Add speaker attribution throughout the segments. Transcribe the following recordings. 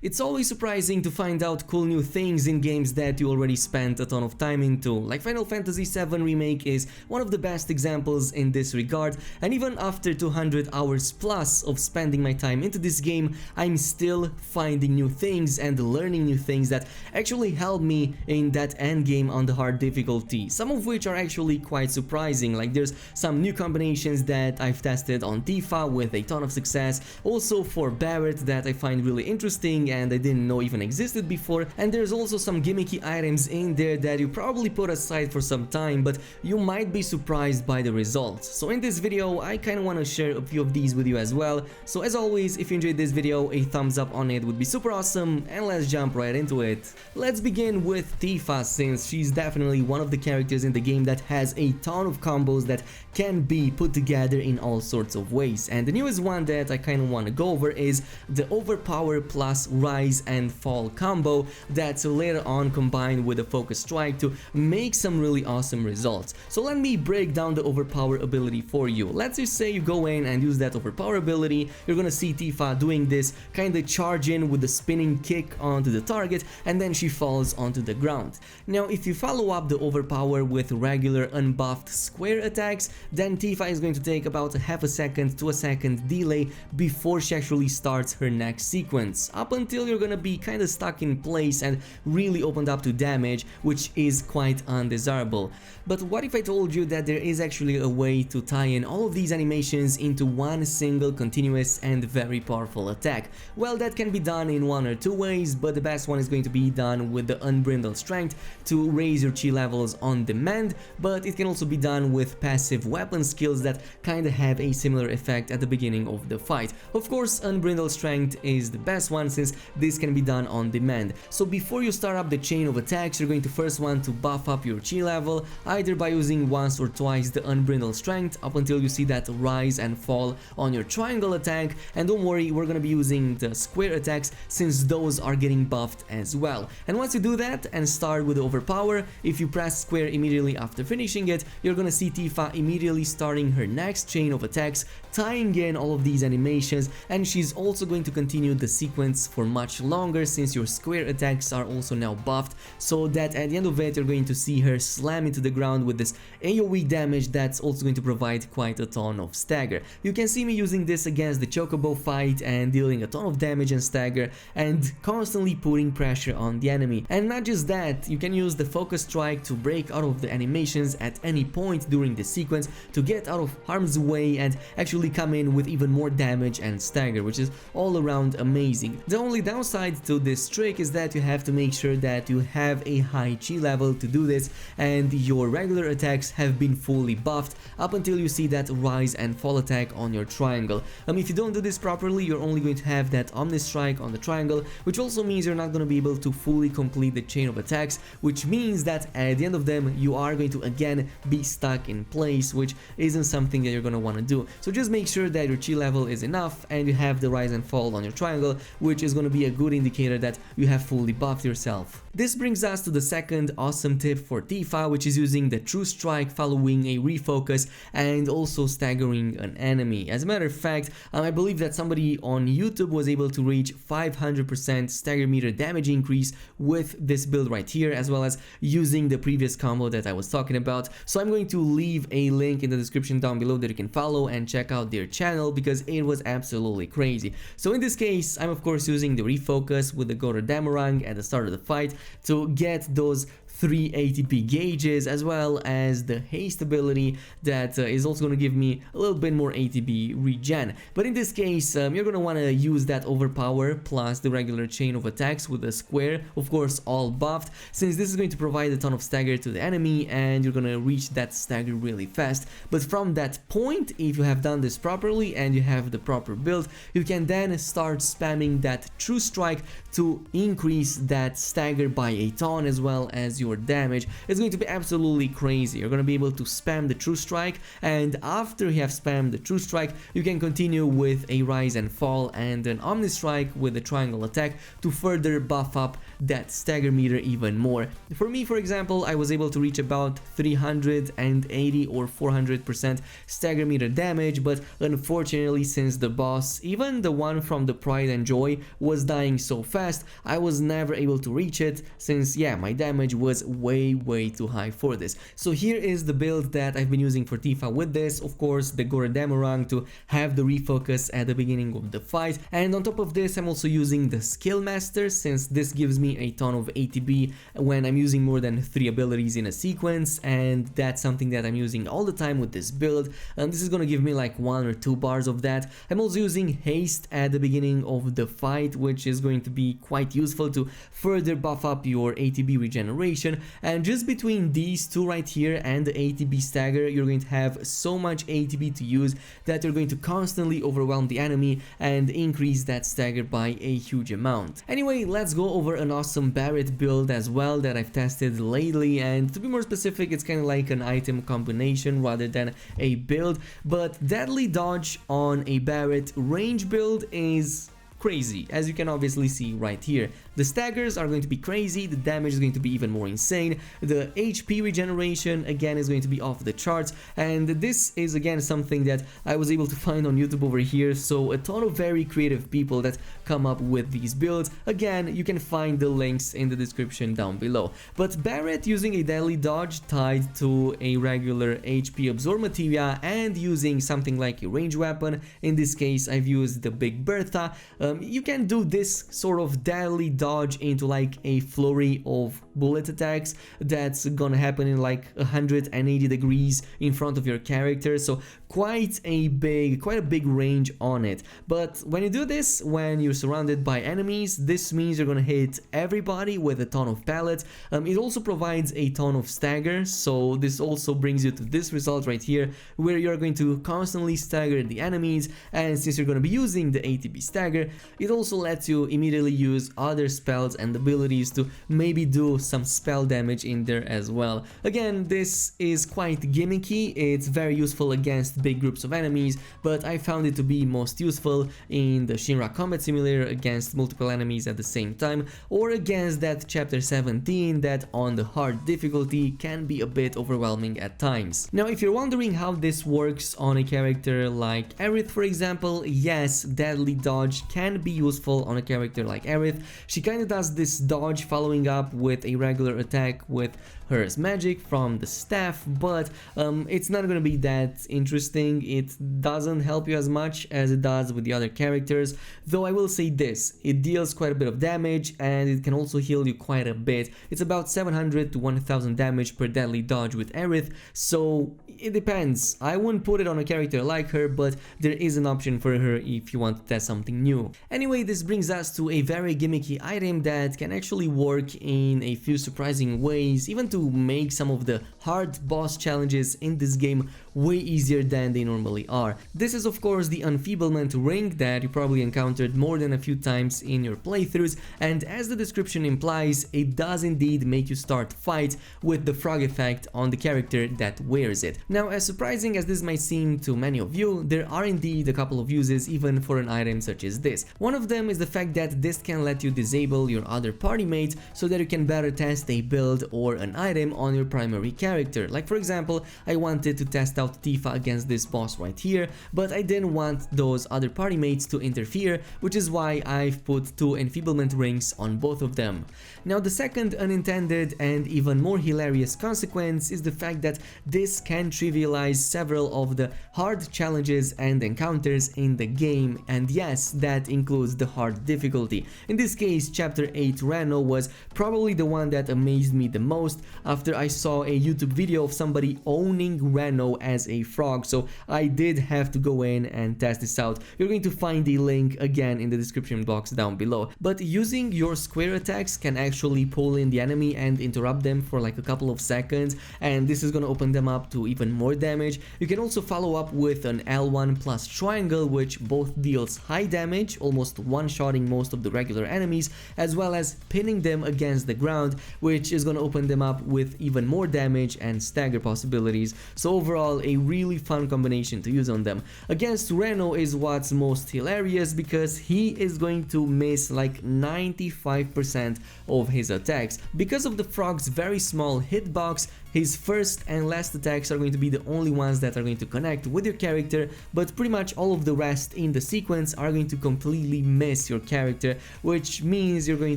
Speaker 1: It's always surprising to find out cool new things in games that you already spent a ton of time into, like Final Fantasy VII Remake is one of the best examples in this regard, and even after 200 hours plus of spending my time into this game, I'm still finding new things and learning new things that actually help me in that endgame on the hard difficulty, some of which are actually quite surprising, like there's some new combinations that I've tested on Tifa with a ton of success, also for Barret that I find really interesting and I didn't know even existed before, and there's also some gimmicky items in there that you probably put aside for some time, but you might be surprised by the results. So in this video I kinda wanna share a few of these with you as well, so as always, if you enjoyed this video, a thumbs up on it would be super awesome, and let's jump right into it. Let's begin with Tifa, since she's definitely one of the characters in the game that has a ton of combos that can be put together in all sorts of ways, and the newest one that I kinda wanna go over is the Overpower plus Rise and Fall combo that's later on combined with a Focus Strike to make some really awesome results. So let me break down the Overpower ability for you. Let's just say you go in and use that Overpower ability, you're gonna see Tifa doing this kinda charge in with the spinning kick onto the target, and then she falls onto the ground. Now if you follow up the Overpower with regular unbuffed square attacks, then Tifa is going to take about a half a second to a second delay before she actually starts her next sequence, up until you're gonna be kinda stuck in place and really opened up to damage, which is quite undesirable. But what if I told you that there is actually a way to tie in all of these animations into one single continuous and very powerful attack? Well, that can be done in one or two ways, but the best one is going to be done with the Unbridled Strength to raise your chi levels on demand, but it can also be done with passive weapon skills that kinda have a similar effect at the beginning of the fight. Of course, Unbridled Strength is the best one since this can be done on demand. So before you start up the chain of attacks, you're going to first want to buff up your chi level, either by using once or twice the Unbridled Strength up until you see that rise and fall on your triangle attack, and don't worry, we're gonna be using the square attacks since those are getting buffed as well. And once you do that and start with the Overpower, if you press square immediately after finishing it, you're gonna see Tifa immediately starting her next chain of attacks, tying in all of these animations, and she's also going to continue the sequence for much longer since your square attacks are also now buffed, so that at the end of it you're going to see her slam into the ground with this AoE damage that's also going to provide quite a ton of stagger. You can see me using this against the Chocobo fight and dealing a ton of damage and stagger and constantly putting pressure on the enemy. And not just that, you can use the Focus Strike to break out of the animations at any point during the sequence to get out of harm's way and actually come in with even more damage and stagger, which is all around amazing. The only downside to this trick is that you have to make sure that you have a high chi level to do this and your regular attacks have been fully buffed up until you see that rise and fall attack on your triangle. If you don't do this properly, you're only going to have that Omni Strike on the triangle, which also means you're not going to be able to fully complete the chain of attacks, which means that at the end of them you are going to again be stuck in place, which isn't something that you're going to want to do. So just make sure that your chi level is enough and you have the rise and fall on your triangle, which is going to be a good indicator that you have fully buffed yourself. This brings us to the second awesome tip for Tifa, which is using the True Strike following a refocus and also staggering an enemy. As a matter of fact, I believe that somebody on YouTube was able to reach 500% stagger meter damage increase with this build right here, as well as using the previous combo that I was talking about. So I'm going to leave a link in the description down below that you can follow and check out their channel because it was absolutely crazy. So in this case, I'm of course using the refocus with the Gotor Damarang at the start of the fight to get those 3 ATP gauges, as well as the haste ability that is also going to give me a little bit more ATP regen. But in this case, you're going to want to use that Overpower plus the regular chain of attacks with the square, of course all buffed, since this is going to provide a ton of stagger to the enemy and you're going to reach that stagger really fast. But from that point, if you have done this properly and you have the proper build, you can then start spamming that True Strike to increase that stagger by a ton, as well as your your damage, it's going to be absolutely crazy. You're going to be able to spam the True Strike, and after you have spammed the True Strike, you can continue with a Rise and Fall and an Omni Strike with a triangle attack to further buff up that stagger meter even more. For me, for example, I was able to reach about 380 or 400% stagger meter damage, but unfortunately, since the boss, even the one from the Pride and Joy, was dying so fast, I was never able to reach it, since yeah, my damage was way too high for this. So here is the build that I've been using for Tifa with this, of course the Goredemerang to have the refocus at the beginning of the fight, and on top of this I'm also using the Skill Master, since this gives me a ton of ATB when I'm using more than 3 abilities in a sequence, and that's something that I'm using all the time with this build, and this is gonna give me like 1 or 2 bars of that. I'm also using Haste at the beginning of the fight, which is going to be quite useful to further buff up your ATB regeneration, and just between these two right here and the ATB stagger, you're going to have so much ATB to use that you're going to constantly overwhelm the enemy and increase that stagger by a huge amount. Anyway, let's go over an awesome Barret build as well that I've tested lately, and to be more specific, it's kind of like an item combination rather than a build, but Deadly Dodge on a Barret range build is crazy, as you can obviously see right here. The staggers are going to be crazy, the damage is going to be even more insane, the HP regeneration again is going to be off the charts, and this is again something that I was able to find on YouTube over here, so a ton of very creative people that come up with these builds. Again, you can find the links in the description down below. But Barret using a Deadly Dodge tied to a regular HP absorb materia and using something like a range weapon, in this case I've used the Big Bertha, you can do this sort of Deadly Dodge into like a flurry of bullet attacks that's gonna happen in like 180 degrees in front of your character, so quite a big range on it. But when you do this, when you're surrounded by enemies, this means you're gonna hit everybody with a ton of pellets. It also provides a ton of stagger, so this also brings you to this result right here, where you're going to constantly stagger the enemies, and since you're gonna be using the ATB stagger, it also lets you immediately use other spells and abilities to maybe do some spell damage in there as well. Again, this is quite gimmicky, it's very useful against big groups of enemies, but I found it to be most useful in the Shinra Combat Simulator against multiple enemies at the same time, or against that chapter 17 that on the hard difficulty can be a bit overwhelming at times. Now, if you're wondering how this works on a character like Aerith, for example, yes, Deadly Dodge can be useful on a character like Aerith. She kinda does this dodge following up with a regular attack with her magic from the staff, but it's not gonna be that interesting. It doesn't help you as much as it does with the other characters, though I will say this, it deals quite a bit of damage and it can also heal you quite a bit. It's about 700 to 1000 damage per Deadly Dodge with Aerith, so it depends. I wouldn't put it on a character like her, but there is an option for her if you want to test something new. Anyway, this brings us to a very gimmicky item that can actually work in a few surprising ways, even to make some of the hard boss challenges in this game way easier than they normally are. This is of course the enfeeblement ring that you probably encountered more than a few times in your playthroughs, and as the description implies, it does indeed make you start fights with the frog effect on the character that wears it. Now, as surprising as this might seem to many of you, there are indeed a couple of uses even for an item such as this. One of them is the fact that this can let you disable your other party mates so that you can better test a build or an item on your primary character. Like for example, I wanted to test out Tifa against this boss right here, but I didn't want those other party mates to interfere, which is why I've put 2 enfeeblement rings on both of them. Now, the second unintended and even more hilarious consequence is the fact that this can trivialize several of the hard challenges and encounters in the game, and yes, that includes the hard difficulty. In this case, chapter 8 Reno was probably the one that amazed me the most after I saw a YouTube video of somebody owning Reno as a frog, so I did have to go in and test this out. You're going to find the link again in the description box down below. But using your square attacks can actually pull in the enemy and interrupt them for like a couple of seconds, and this is going to open them up to even more damage. You can also follow up with an L1 plus triangle, which both deals high damage, almost one-shotting most of the regular enemies, as well as pinning them against the ground, which is going to open them up with even more damage and stagger possibilities. So overall, a really fun combination to use on them. Against Reno is what's most hilarious, because he is going to miss like 95% of his attacks. Because of the frog's very small hitbox, his first and last attacks are going to be the only ones that are going to connect with your character, but pretty much all of the rest in the sequence are going to completely miss your character, which means you're going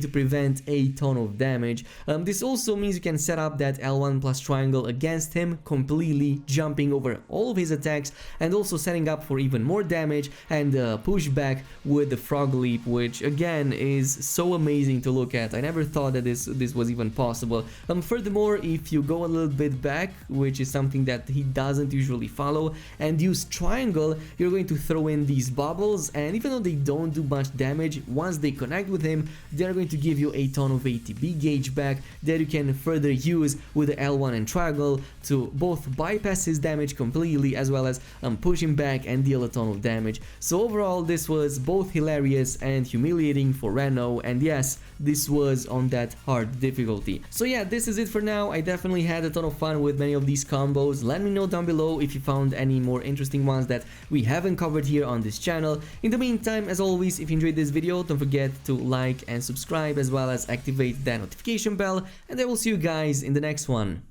Speaker 1: to prevent a ton of damage. This also means you can set up that L1 plus triangle against him, completely jumping over all of his attacks and also setting up for even more damage, and push back with the frog leap, which again is so amazing to look at. I never thought that this was even possible. Furthermore, if you go a little bit back, which is something that he doesn't usually follow, and use triangle, you're going to throw in these bubbles, and even though they don't do much damage, once they connect with him, they're going to give you a ton of ATB gauge back that you can further use with the L1 and triangle to both bypass his damage completely, as well as push him back and deal a ton of damage. So overall, this was both hilarious and humiliating for Reno, and yes, this was on that hard difficulty. So yeah, this is it for now. I definitely had a ton of fun with many of these combos. Let me know down below if you found any more interesting ones that we haven't covered here on this channel. In the meantime, as always, if you enjoyed this video, don't forget to like and subscribe, as well as activate that notification bell, and I will see you guys in the next one.